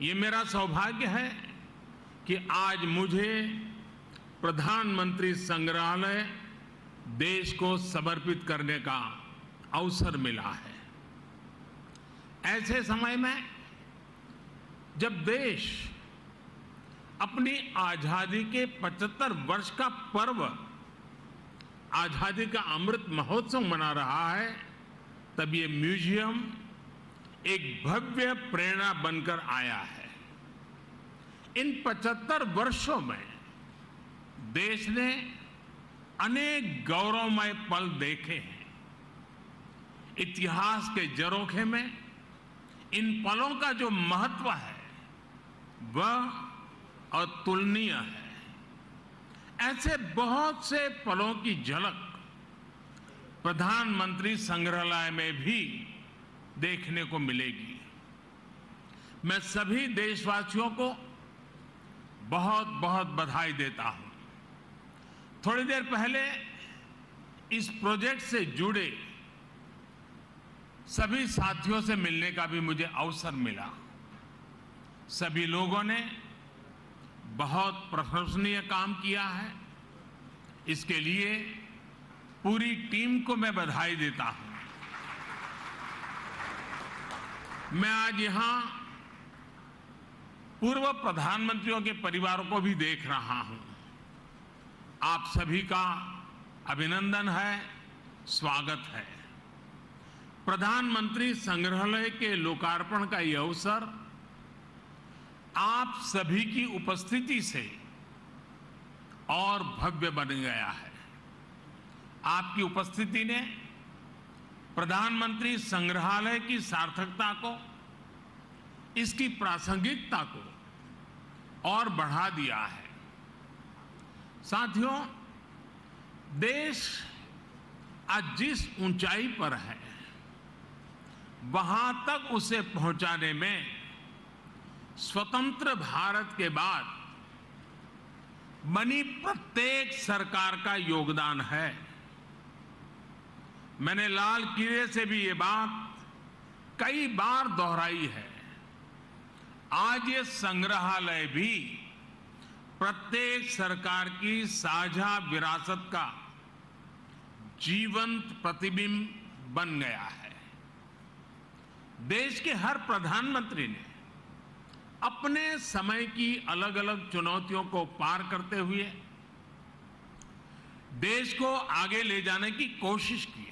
ये मेरा सौभाग्य है कि आज मुझे प्रधानमंत्री संग्रहालय देश को समर्पित करने का अवसर मिला है। ऐसे समय में जब देश अपनी आजादी के 75 वर्ष का पर्व, आजादी का अमृत महोत्सव मना रहा है, तब ये म्यूजियम एक भव्य प्रेरणा बनकर आया है। इन 75 वर्षों में देश ने अनेक गौरवमय पल देखे हैं। इतिहास के झरोखे में इन पलों का जो महत्व है वह अतुलनीय है। ऐसे बहुत से पलों की झलक प्रधानमंत्री संग्रहालय में भी देखने को मिलेगी। मैं सभी देशवासियों को बहुत बहुत बधाई देता हूं। थोड़ी देर पहले इस प्रोजेक्ट से जुड़े सभी साथियों से मिलने का भी मुझे अवसर मिला। सभी लोगों ने बहुत प्रशंसनीय काम किया है। इसके लिए पूरी टीम को मैं बधाई देता हूं। मैं आज यहां पूर्व प्रधानमंत्रियों के परिवारों को भी देख रहा हूं। आप सभी का अभिनंदन है, स्वागत है। प्रधानमंत्री संग्रहालय के लोकार्पण का यह अवसर आप सभी की उपस्थिति से और भव्य बन गया है। आपकी उपस्थिति ने प्रधानमंत्री संग्रहालय की सार्थकता को, इसकी प्रासंगिकता को और बढ़ा दिया है। साथियों, देश आज जिस ऊंचाई पर है वहां तक उसे पहुंचाने में स्वतंत्र भारत के बाद बनी प्रत्येक सरकार का योगदान है। मैंने लाल किले से भी ये बात कई बार दोहराई है। आज ये संग्रहालय भी प्रत्येक सरकार की साझा विरासत का जीवंत प्रतिबिंब बन गया है। देश के हर प्रधानमंत्री ने अपने समय की अलग अलग चुनौतियों को पार करते हुए देश को आगे ले जाने की कोशिश की है।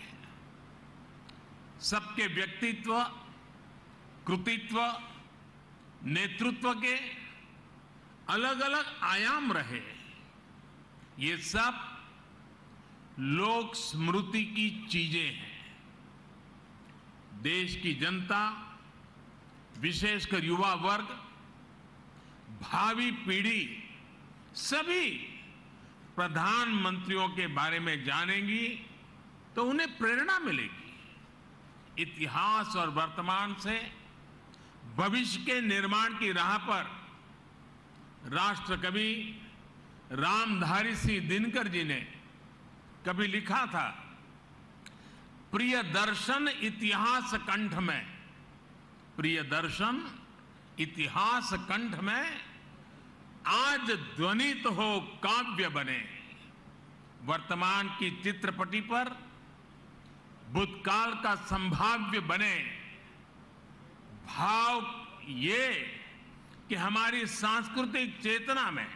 सबके व्यक्तित्व, कृतित्व, नेतृत्व के अलग अलग आयाम रहे। ये सब लोक स्मृति की चीजें हैं। देश की जनता, विशेषकर युवा वर्ग, भावी पीढ़ी सभी प्रधानमंत्रियों के बारे में जानेंगी तो उन्हें प्रेरणा मिलेगी। इतिहास और वर्तमान से भविष्य के निर्माण की राह पर राष्ट्र कवि रामधारी सिंह दिनकर जी ने कभी लिखा था, प्रिय दर्शन इतिहास कंठ में, प्रिय दर्शन इतिहास कंठ में, आज ध्वनित हो काव्य बने। वर्तमान की चित्रपटी पर भूतकाल का संभाव्य बने। भाव ये कि हमारी सांस्कृतिक चेतना में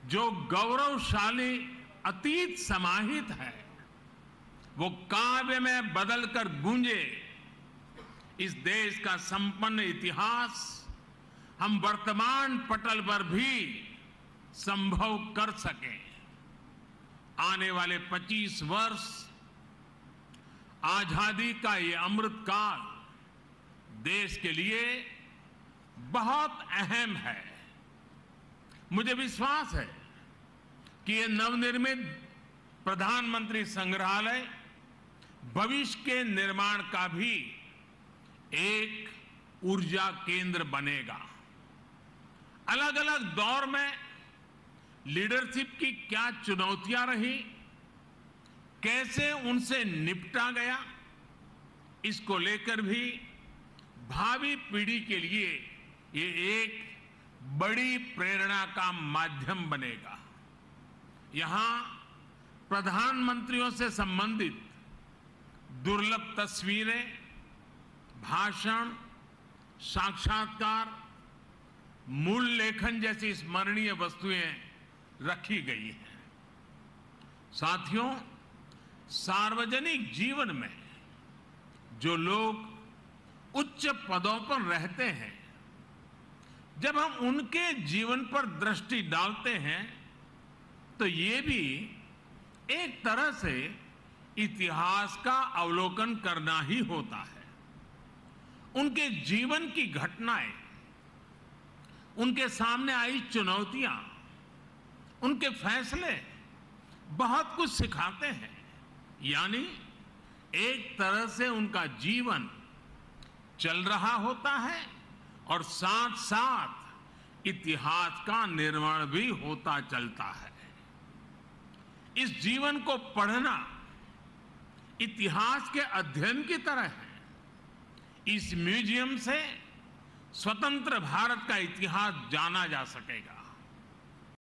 जो गौरवशाली अतीत समाहित है वो काव्य में बदलकर गूंजे। इस देश का संपन्न इतिहास हम वर्तमान पटल पर भी संभव कर सकें। आने वाले 25 वर्ष आजादी का ये अमृत काल देश के लिए बहुत अहम है। मुझे विश्वास है कि ये नवनिर्मित प्रधानमंत्री संग्रहालय भविष्य के निर्माण का भी एक ऊर्जा केंद्र बनेगा। अलग अलग दौर में लीडरशिप की क्या चुनौतियां रही, कैसे उनसे निपटा गया, इसको लेकर भी भावी पीढ़ी के लिए ये एक बड़ी प्रेरणा का माध्यम बनेगा। यहां प्रधानमंत्रियों से संबंधित दुर्लभ तस्वीरें, भाषण, साक्षात्कार, मूल लेखन जैसी स्मरणीय वस्तुएं रखी गई हैं। साथियों, सार्वजनिक जीवन में जो लोग उच्च पदों पर रहते हैं, जब हम उनके जीवन पर दृष्टि डालते हैं तो ये भी एक तरह से इतिहास का अवलोकन करना ही होता है। उनके जीवन की घटनाएं, उनके सामने आई चुनौतियां, उनके फैसले बहुत कुछ सिखाते हैं। यानी एक तरह से उनका जीवन चल रहा होता है और साथ साथ इतिहास का निर्माण भी होता चलता है। इस जीवन को पढ़ना इतिहास के अध्ययन की तरह है। इस म्यूजियम से स्वतंत्र भारत का इतिहास जाना जा सकेगा।